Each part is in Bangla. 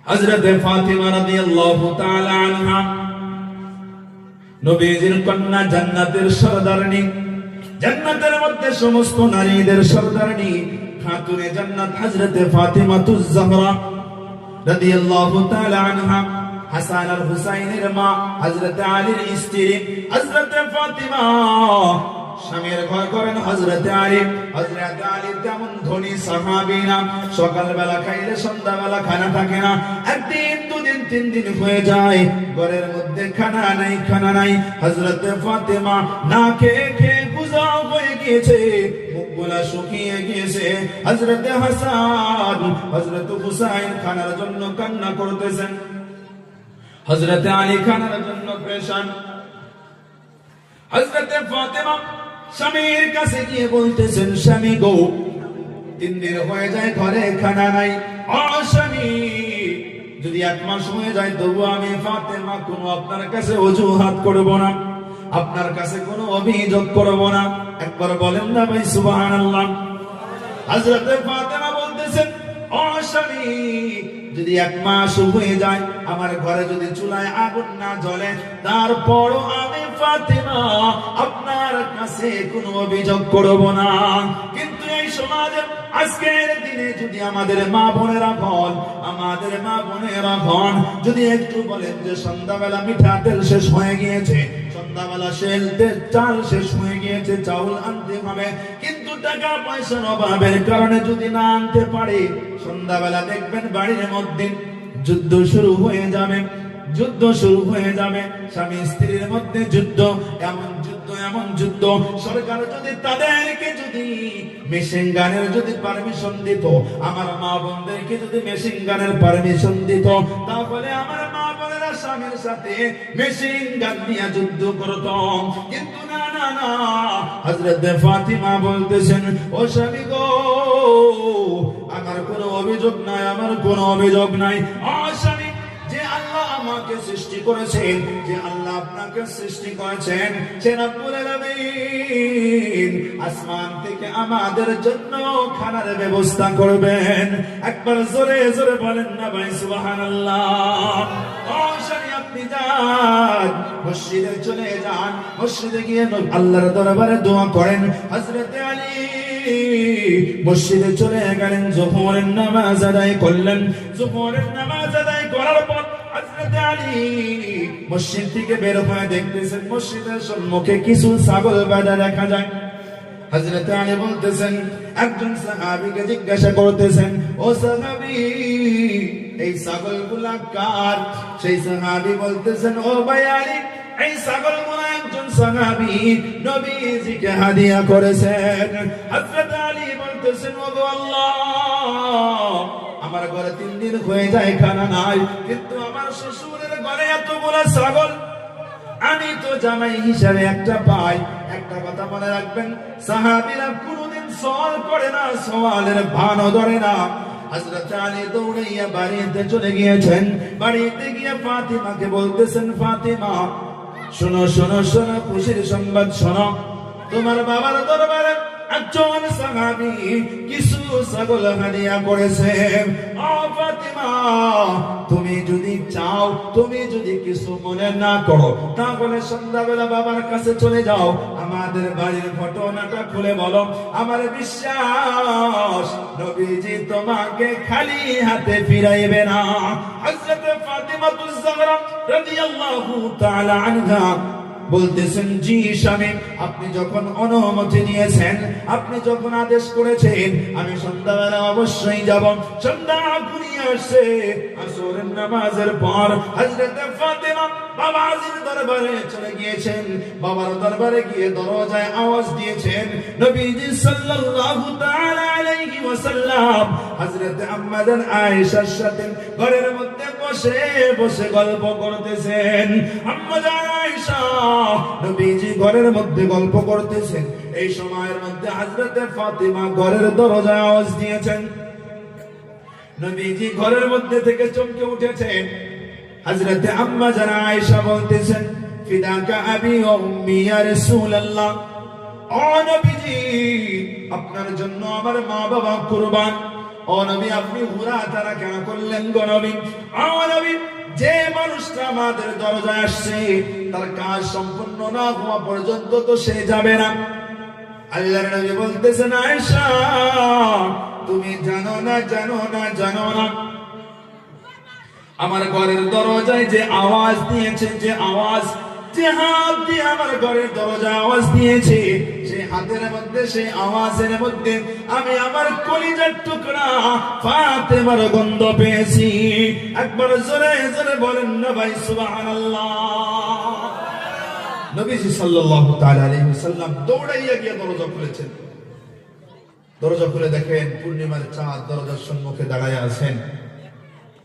হযরত ফাতিমা রাদিয়াল্লাহু তাআলা আনহা নবীজির কন্যা, জান্নাতের সরদারনি, জান্নাতের মধ্যে সমস্ত নারীদের সরদারনি, খাতুনে জান্নাত হযরত ফাতিমাতুজ জাহরা রাদিয়াল্লাহু তাআলা আনহা, হাসান আর হুসাইনের মা, হযরত আলীর স্ত্রী হযরত ফাতিমা। স্বামীর ঘর করেন হযরত আলী। হযরত আলী তেমন ধনী সাহাবী না, সকালবেলা খাইলে সন্ধ্যাবেলা খানা থাকে না। একদিন, দুদিন, 3 দিন হয়ে যায়, ঘরের মধ্যে খানা নাই। হযরত ফাতিমা না খেয়ে খেয়ে গুজা হয়ে গিয়েছে, মুখগুলা শুকিয়ে গিয়েছে। হযরত হাসান, হযরত হুসাইন খানার জন্য কান্না করতেছেন, হযরত আলী খানার জন্য পেরেশান। হযরত ফাতিমা স্বামীর কাছে গিয়ে বলতেছেন, স্বামী গো, 3 দিন হয়ে যায় ঘরে খানা নাই। ও স্বামী, যদি 1 মাস হয়ে যায় তবু আমি ফাতিমা কোনো আপনার কাছে অজুহাত করব না, আপনার কাছে কোনো অভিযোগ করব না। একবার বলেন না ভাই সুবহানাল্লাহ। হযরত ফাতিমা বলতেছেন, ও স্বামী, যদি 1 মাস হয়ে যায় আমার ঘরে যদি চুলায় আগুন না জ্বলে, তারপরও আমি ফাতিমা আপনার কাছে কোনো অভিযোগ করব না। কিন্তু এই সমাজে আজকের দিনে যদি আমাদের মা বোনেরা যদি একটু বলেন যে সন্ধ্যাবেলা মিঠা তেল শেষ হয়ে গিয়েছে, সন্ধ্যাবেলা চাল শেষ হয়ে গিয়েছে, চাউল আনতে হবে, কিন্তু টাকা পয়সার অভাবের কারণে যদি না আনতে পারে, সন্ধ্যাবেলা দেখবেন বাড়ির মধ্যে যুদ্ধ শুরু হয়ে যাবে। স্বামী স্ত্রীর মধ্যে যুদ্ধ, এমন যুদ্ধ। সরকার যদি তাদেরকে যদি মেশিন গানের যদি পারমিশন দিত, আমার মা বোনদেরকে যদি মেশিন গানের পারমিশন দিত, তাহলে আমার মা বোনেরা স্বামীর সাথে মেশিন গান নিয়ে যুদ্ধ করত। কিন্তু না, হযরত ফাতিমা বলতেছেন, ও স্বামী গো, আমার কোনো অভিযোগ নাই। ও স্বামী, যে আল্লাহ আমাকে সৃষ্টি করেছেন, যে আল্লাহ আপনাকে সৃষ্টি করেছেন, সে রব্বুল আলামিন আসমান থেকে আমাদের জন্য খানার ব্যবস্থা করবেন। একবার জোরে জোরে বলেন না ভাই সুবহানাল্লাহ। ও স্বামী, আপনি যান, মসজিদে চলে যান, মসজিদে গিয়ে আল্লাহর দরবারে দোয়া করেন। হযরত আলী মসজিদে চলে গেলেন, যোহরের নামাজ আদায় করলেন। যোহরের নামাজ আদায় করার পর হযরত আলী মসজিদ থেকে বের হয়ে দেখতেছেন মসজিদের সম্মুখে কিছু ছাগল বাঁধা দেখা যায়। হযরত আলী বলতেছেন, একজন সাহাবীকে জিজ্ঞাসা করতেছেন, ও সাহাবী, এই ছাগলগুলা কার? সেই সাহাবী বলতেছেন, ও ভাই আলী, এই ছাগলগুলা একজন সাহাবী নবীজিকে হাদিয়া করেছেন। হযরত আলী বলতেছেন, ও গো আল্লাহ, আমার ঘরে 3 দিন হয়ে যায় খানা নাই, কিন্তু আমার শ্বশুরের ঘরে এতগুলো ছাগল, আমি তো জামাই হিসাবে একটা পাই। একটা কথা মনে রাখবেন, সাহাবীরা কোনদিন সওয়াল করে না, সওয়ালের ভানও ধরে না। হযরত আলী দৌড়াইয়া বাড়িতে চলে গিয়েছেন। বাড়িতে গিয়ে ফাতিমাকে বলতেছেন, ফাতিমা, শোনো, খুশির সংবাদ শোনো, তোমার বাবার দরবারে একজন সাহাবী কিছু ছাগল হাদিয়া করেছে। ও ফাতিমা, তুমি যদি চাও, তুমি যদি কিছু মনে না করো, তাহলে সন্ধ্যাবেলা বাবার কাছে চলে যাও, আমাদের বাড়ির ঘটনাটা খুলে বলো। আমার বিশ্বাস নবীজি তোমাকে খালি হাতে ফিরাইবে না। হযরত ফাতিমাতুজ জাহরা রাদিয়াল্লাহু তাআলা আনহা বলতেছেন, জি স্বামী, আপনি যখন অনুমতি নিয়েছেন, আপনি যখন আদেশ করেছেন, আমি সন্ধ্যাবেলা অবশ্যই যাব। সন্ধ্যা ঘুরিয়ে আসছে, আসরের নামাজের পর হযরত ফাতিমা বাবাজির দরবারে চলে গিয়েছেন। বাবার দরবারে গিয়ে দরজায় আওয়াজ দিয়েছেন। নবীজি সাল্লাল্লাহু তাআলা আলাইহি ওয়াসাল্লাম হযরত আম্মা জান আয়েশার সাথে ঘরের মধ্যে বসে বসে গল্প করতেছেন। আম্মা জান আয়েশা নবীজি ঘরের মধ্যে গল্প করতেছেন। এই সময়ের মধ্যে হযরত ফাতিমা ঘরের দরজায় আওয়াজ দিয়েছেন। নবীজি ঘরের মধ্যে থেকে চমকে উঠেছেন। হযরত আম্মা জান আয়েশা বলতেছেন, ফিদাকা আবি ওয়া উম্মি ইয়া রাসূলুল্লাহ, ও নবীজি, আপনার জন্য আমার মা বাবা কুরবান, ও নবী আপনি হুরা তারা কেন করলেন গো নবী? ও নবী, যে মানুষটা আমাদের দরজায় আসছে তার কাজ সম্পূর্ণ না হওয়া পর্যন্ত তো সে যাবে না। আল্লাহর নবী বলতেছেন, আয়েশা তুমি জানো না আমার ঘরের দরজায় যে আওয়াজ দিয়েছে, যে হাত দিয়ে আমার ঘরের দরজায় আওয়াজ দিয়েছে, সেই হাতের মধ্যে, সেই আওয়াজের মধ্যে আমি আমার কলিজার টুকরা ফাতেমার গন্ধ পেয়েছি। একবার জোরে জোরে বলেন না ভাই সুবহানাল্লাহ। নবীজি সাল্লাল্লাহু তাআলা আলাইহি ওয়াসাল্লাম দৌড়াইয়া গিয়ে দরজা খুলেছেন। দরজা খুলে দেখেন পূর্ণিমার চাঁদ দরজার সম্মুখে দাঁড়ায় আছেন।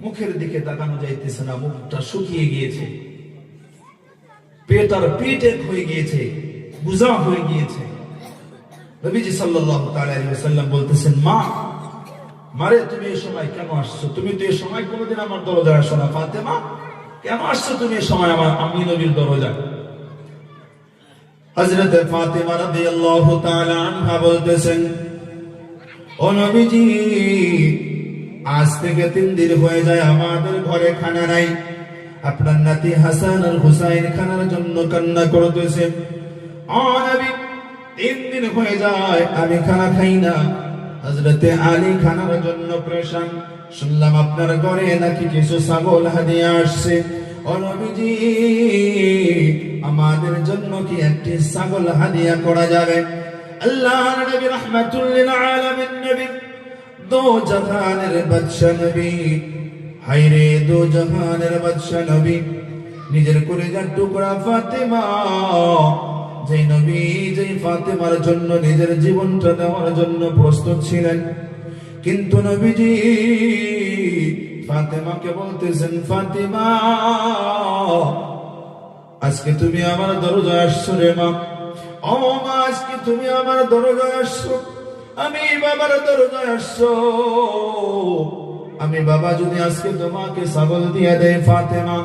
মুখের দিকে তাকানো যাইতেছে না, মুখটা শুকিয়ে গিয়েছে, পেট আর পেটে হয়ে গিয়েছে, বুঝা হয়ে গিয়েছে। নবীজি সাল্লাল্লাহু তাআলা আলাইহি ওয়াসাল্লাম বলতেছেন, মা মারে তুমি এই সময় কেন আসছো? তুমি তো এই সময় কোনোদিন আমার দরজায় আসো না। ফাতেমা কেন আসছো তুমি এই সময় আমার আমি নবীর দরজায়? হযরত ফাতেমা রাদিয়াল্লাহু তাআলা আনহা বলতেছেন, ও নবীজি আজ থেকে 3 দিন হয়ে যায় আমাদের ঘরে খানা নাই। আপনার নাতি হাসান আর হুসাইন খানার জন্য কান্না করতেছে। ও নবী 3 দিন হয়ে যায় আমি খানা খাই না। হযরতে আলী খানার জন্য পরেশান। শুনলাম আপনার ঘরে নাকি কিছু ছাগল হাদিয়া আসছে। ও নবীজি আমাদের জন্য কি একটি ছাগল হাদিয়া করা যাবে? আল্লাহর নবী রাহমাতুল লিল আলামিন নবী, দো জাহানের বাদশা নবী, হায়রে দো জাহানের বাদশা নবী, নিজের কলিজার টুকরা ফাতেমা, যেই নবী যেই ফাতেমার জন্য নিজের জীবনটা দেওয়ার জন্য প্রস্তুত ছিলেন, কিন্তু নবীজি ফাতেমাকে বলতেছেন, ফাতেমা আজকে তুমি আমার দরজায় আসছো রে মা। ও মা আজকে তুমি আমার দরজায় আসছো, আমি বাবার দরজায় আসছো। আমি বাবা যদি আজকে তোমাকে ছাগল দিয়ে দেয় ফাতেমা,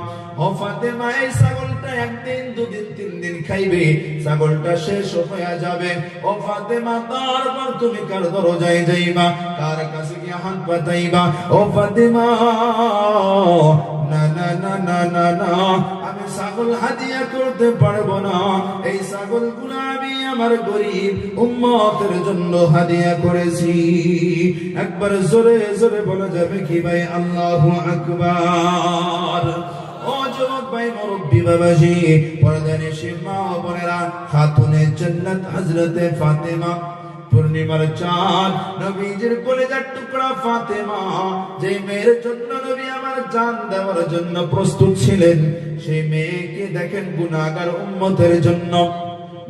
ও ফাতেমা এই ছাগলটা 1 দিন 2 দিন 3 দিন খাইবে, ছাগলটা শেষ হয়ে যাবে। ও ফাতেমা তারপর তুমি কার দরজায় যাইবা, কার কাছে গিয়ে হাত পাতাইবা? ও ফাতেমা না না না না না না, আমি ছাগল হাদিয়া করতে পারবো না। এই ছাগলগুলো আমি আমার গরীব উম্মতের জন্য হাদিয়া করেছি। একবার জোরে জোরে বলা যাবে কি ভাই আল্লাহু আকবার? ও যুবক ভাই মুরব্বি বাবাজি, পর্দানিশী মা বোনেরা, খাতুনে জান্নাত হযরতে ফাতেমা, পূর্ণিমার চাঁদ নবীজির কলিজার টুকরা ফাতেমা, যে মেয়ের জন্য নবী আমার জান দেওয়ার জন্য প্রস্তুত ছিলেন, সেই মেয়েকে দেখেন গুনাহগার উম্মতের জন্য,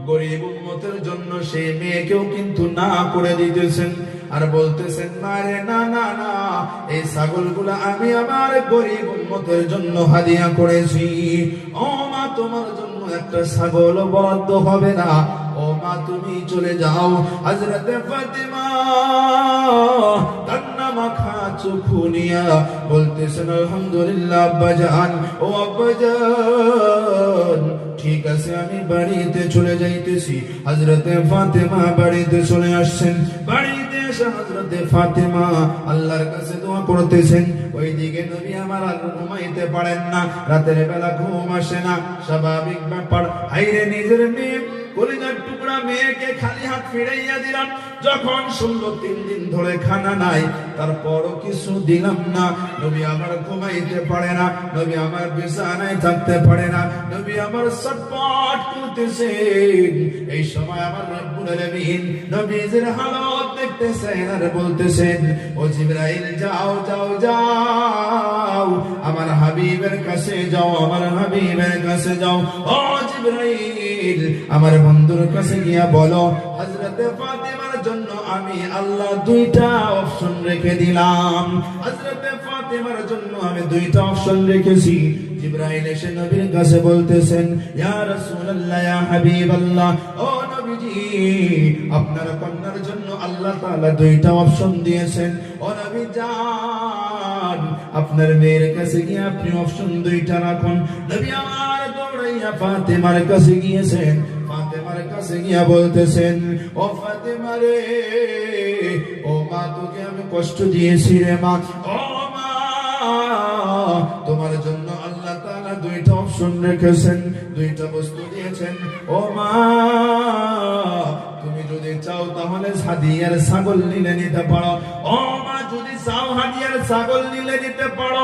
গরিব উম্মতের জন্য সেই মেয়েকেও কিন্তু না করে দিতেছেন। আর বলতেছেন, না রে না না না, এই ছাগলগুলা আমি আমার গরিব উম্মতের জন্য হাদিয়া করেছি। ও মা তোমার জন্য একটা ছাগল বরাদ্দ হবে না। ও মা তুমি চলে যাও। হযরতে ফাতেমা কান্না মাখা চোখু নিয়া বলতেছেন, আলহামদুলিল্লাহ আব্বাজান, ও আব্বাজান ঠিক আছে আমি বাড়িতে চলে যাইতেছি। হযরতে ফাতেমা বাড়িতে চলে আসছেন। বাড়িতে এসে হযরতে ফাতেমা আল্লাহর কাছে দোয়া করতেছেন। ওইদিকে নবী আমার আর ঘুমাইতে পারেন না, রাতের বেলা ঘুম আসে না, স্বাভাবিক ব্যাপার। হাইরে নিজের মেয়ে, কলিজার টুকরা মেয়েকে খালি হাত ফিরাইয়া দিলাম। যখন শুনলো 3 দিন ধরে খানা নাই, তারপরও কিছু দিলাম না। নবী আমার ঘুমাইতে পারে না, নবী আমার বিছানায় থাকতে পারে না, নবী আমার ছটফট করতেছেন। এই সময় আমার রব্বুল আলামিন নবীজির হালত দেখতেছেন আর বলতেছেন, ও জিবরাইল যাও যাও যাও, আমার হাবিবের কাছে যাও, আমার হাবিবের কাছে যাও। ও জিবরাইল আমার বন্ধুর কাছে গিয়া বলো, হযরতে ফাতেমার জন্য আমি আল্লাহ 2টা অপশন রেখে দিলাম। হযরতে ফাতেমার জন্য আমি 2টা অপশন রেখেছি। জিবরাইল এসে নবীর কাছে বলতেছেন, ইয়া রাসূলুল্লাহ, ইয়া হাবিবাল্লাহ, ও নবীজি আপনার কন্যার জন্য আল্লাহ তাআলা 2টা অপশন দিয়েছেন। ও নবী জান, আপনার মেয়ের কাছে গিয়ে আপনি অপশন 2টা রাখুন। নবী আমার দৌড়াইয়া ফাতেমার কাছে গিয়েছেন। ফাতেমার তার কাছে গিয়া বলতেছেন, ও ফাতেমা রে, ও মা, তোকে আমি কষ্ট দিয়েছি রে মা। ও মা, তোমার জন্য আল্লাহ তাআলা দুইটা অপশন রেখেছেন, দুইটা বস্তু দিয়েছেন। ও মা, তুমি যদি চাও তাহলে হাদিয়ার ছাগল নিলে নিতে পারো। ও মা, যদি চাও হাদিয়ার ছাগল নিলে নিতে পারো।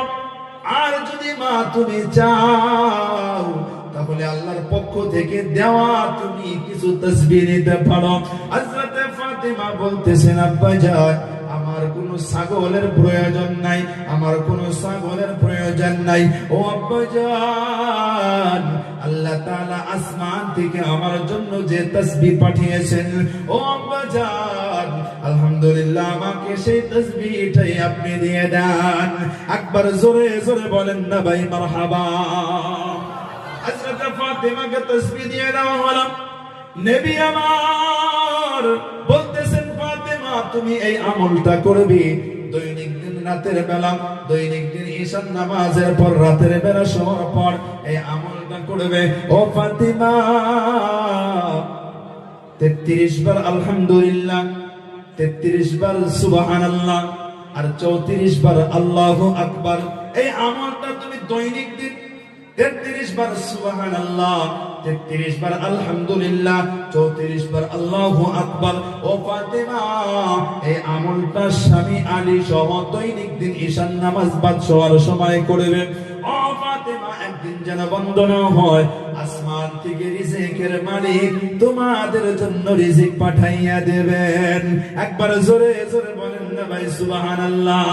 আর যদি মা তুমি চাও তাহলে আল্লাহর পক্ষ থেকে দেওয়া তুমি কিছু তাসবিহ নিতে পারো। হযরত ফাতেমা বলতেছেন, আব্বা যান, আমার কোনো ছাগলের প্রয়োজন নাই, আমার কোনো ছাগলের প্রয়োজন নাই। ও আব্বা যান, আল্লাহ তাআলা আসমান থেকে আমার জন্য যে তাসবিহ পাঠিয়েছেন, ও আব্বা যান, আলহামদুলিল্লাহ, আমাকে সেই তাসবিহটাই আপনি দিয়ে দেন। একবার জোরে জোরে বলেন না ভাই মারহাবা। হযরত ফাতেমাকে তাসবিহ দিয়ে দেওয়া হলো। নবী আমার বলতেছেন, ফাতেমা তুমি এই আমলটা করবে দৈনিক দিন রাতের বেলা, দৈনিক দিন ঈশার নামাজের পর, রাতের বেলা শোয়ার পর এই আমলটা করবে। ও ফাতেমা, 33 বার আলহামদুলিল্লাহ, 33 বার সুবহানাল্লাহ, আর 34 বার আল্লাহু আকবার। এই আমলটা তুমি দৈনিক দিন 33 বার সুবহানাল্লাহ, 33 বার আলহামদুলিল্লাহ, 34 বার আল্লাহু আকবার। ও ফাতেমা, এই আমলটা স্বামী আলী সহ দৈনিক দিন ঈশার নামাজ বাদ শোয়ার সময় করবে। ও ফাতেমা, একদিন যেন বন্দনা হয়, আসমান থেকে রিজিকের মালিক তোমাদের জন্য রিজিক পাঠাইয়া দেবেন। একবার জোরে জোরে বলেন না ভাই সুবহানাল্লাহ।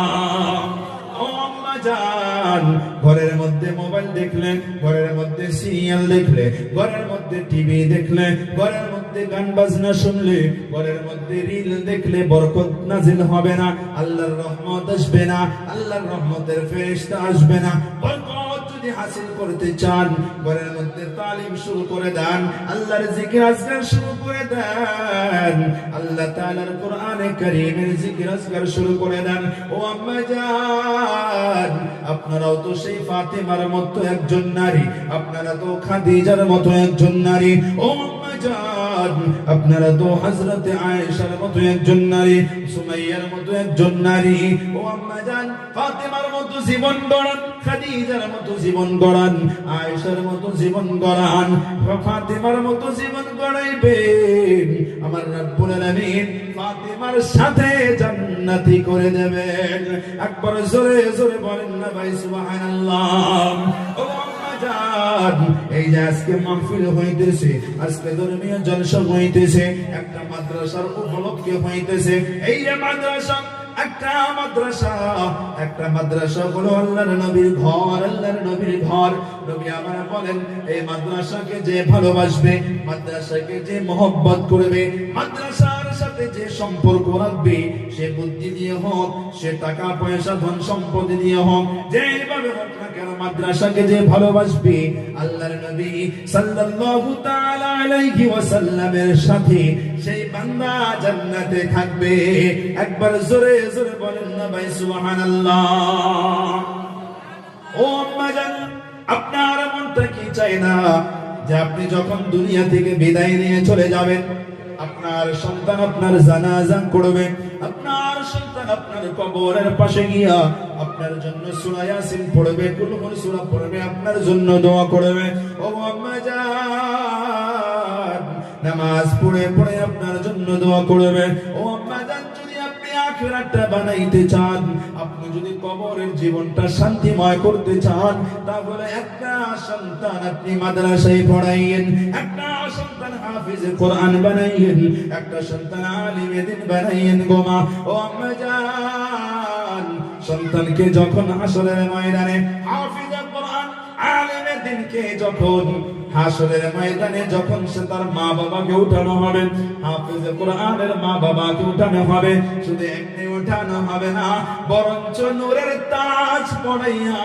ও আম্মা জান, ঘরের মধ্যে মোবাইল দেখলে, ঘরের মধ্যে সিরিয়াল দেখলে, ঘরের মধ্যে টিভি দেখলে, ঘরের মধ্যে গান বাজনা শুনলে, ঘরের মধ্যে রিল দেখলে বরকত নাজিল হবে না, আল্লাহর রহমত আসবে না, আল্লাহর রহমতের ফেরেশতা আসবে না। বরকত যদি হাসিল করতে চান, ঘরের মধ্যে তালিম শুরু করে দেন, আল্লাহর জিকির আজকার শুরু করে দেন, আল্লাহ তাআলার কোরআনে কারীমের জিকির আজকার শুরু করে দেন। ও আম্মা জান, আপনারাও তো সেই ফাতেমার মতো একজন নারী, আপনারা তো খাদিজার মতো একজন নারী। ও আম্মা জান, আপনারা তো হযরতে আয়েশার মতো একজন নারী, সুমাইয়ার মতো একজন নারী। ও আম্মা জান, ফাতেমার মতো জীবন গড়ান, খাদিজার মতো জীবন গড়ান, আয়েশার মতো জীবন গড়ান, ফাতেমার মতো জীবন গড়াইবেন। আমার রব্বুল আলামিন ফাতেমার সাথে জান্নাতি করে দেবেন। একবার জোরে জোরে বলেন না ভাই সুবহানাল্লাহ। ও আম্মা জান, এই যে আজকে মাহফিল হইতেছে, আজকে ধর্মীয় জলসা হইতেছে, একটা মাদ্রাসার উপলক্ষে হইতেছে। এই যে মাদ্রাসা, একটা মাদ্রাসা হলো আল্লাহর নবীর ঘর, আল্লাহর নবীর ঘর। নবী আমার বলেন, এই মাদ্রাসাকে যে ভালোবাসবে, মাদ্রাসাকে যে মহব্বত করবে, মাদ্রাসার সাথে যে সম্পর্ক রাখবে, সে বুদ্ধি দিয়ে হোক, সে টাকা পয়সা ধন সম্পত্তি দিয়ে হোক, যেভাবে হোক না কেন, মাদ্রাসাকে যে ভালোবাসবে, আল্লাহর নবী সাল্লাল্লাহু তাআলা আলাইহি ওয়াসাল্লামের সাথে সেই বান্দা জান্নাতে থাকবে। একবার জোরে জোরে বলেন না ভাই সুবহানাল্লাহ। ও আম্মা জান, আপনার মনটা কি চায় না যে আপনি যখন দুনিয়া থেকে বিদায় নিয়ে চলে যাবেন, আপনার সন্তান আপনার জানাজা করবে, আপনার সন্তান আপনার কবরের পাশে গিয়া আপনার জন্য সূরা ইয়াসিন পড়বে, কুল সূরা পড়বে, আপনার জন্য দোয়া করবে। ও আম্মা জান, নামাজ পড়ে পড়ে আপনার জন্য দোয়া করবে। ও আম্মা জান, যদি আপনি আখিরাতটা বানাইতে চান, আপনি যদি কবরের জীবনটা শান্তিময় করতে চান, তাহলে একটা সন্তান আপনি মাদ্রাসায় পড়াইয়েন, একটা সন্তান হাফিজে কোরআন বানাইয়েন, একটা সন্তান আলিমে দ্বীন বানাইয়েন গো মা। ও আম্মা জান, সন্তানকে যখন হাসরের ময়দানে হাফিজে কোরআন আলিমে দ্বীনকে যখন হাসরের ময়দানে যখন সে তার মা বাবাকে উঠানো হবে, হাফেজে কোরআনের মা বাবাকে উঠানো হবে, শুধু এমনি উঠানো হবে না, বরঞ্চ নূরের তাজ পড়াইয়া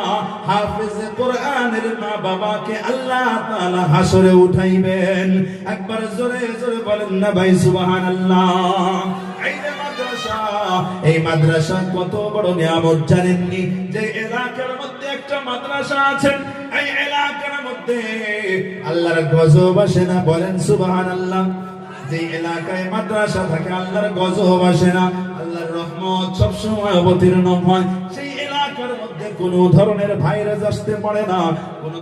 হাফেজে কোরআনের মা বাবাকে আল্লাহ তাআলা হাসরে উঠাইবেন। একবার জোরে জোরে বলেন না ভাই সুবহানাল্লাহ। এই যে মাদ্রাসা মাদ্রাসা, এই মাদ্রাসা কত বড় নিয়ামত জানেননি? যে এলাকার মধ্যে একটা মাদ্রাসা আছে, এই এলাকার মধ্যে আল্লাহর গজব আসে না, বলেন সুবহানাল্লাহ। যে এলাকায় মাদ্রাসা থাকে আল্লাহর গজব আসে না, আল্লাহর রহমত সবসময় অবতীর্ণ হয়। সেই এলাকার মধ্যে কোনো ধরনের ভাইরাস আসতে পারে না, কোনো